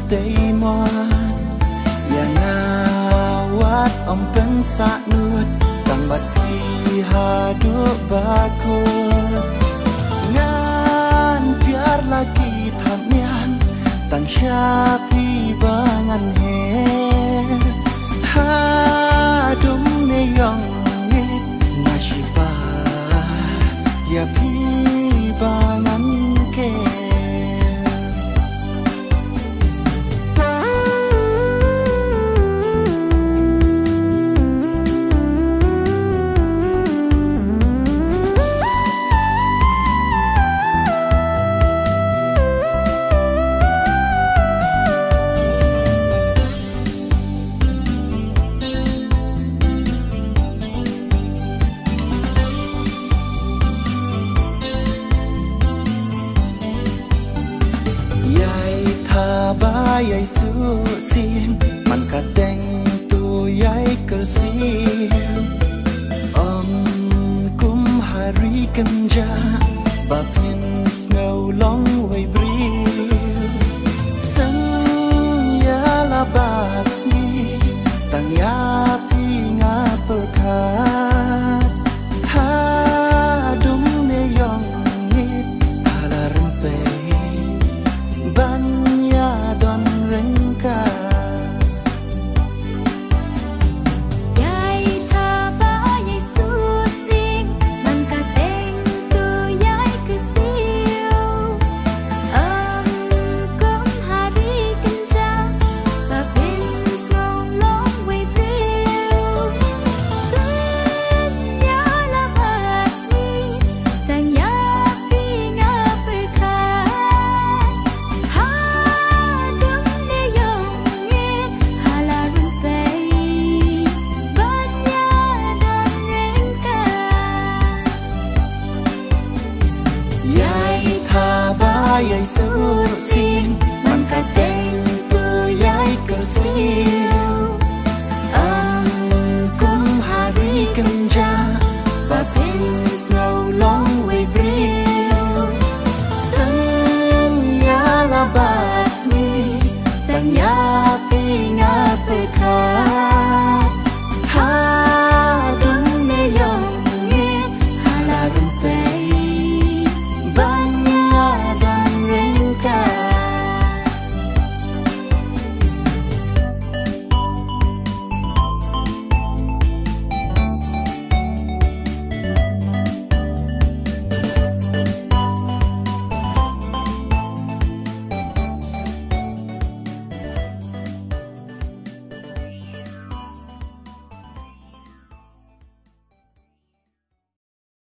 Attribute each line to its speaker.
Speaker 1: tei mon yang ngawat om pensaknut tang bat pi haduk bakut ngan biar lagi thanyan tang syapi bangan he hadum ne yong ngit nashiba ya pi bangan ke yai su sim man ka teng tu yai ker sim kum hari kenja ba pin snow long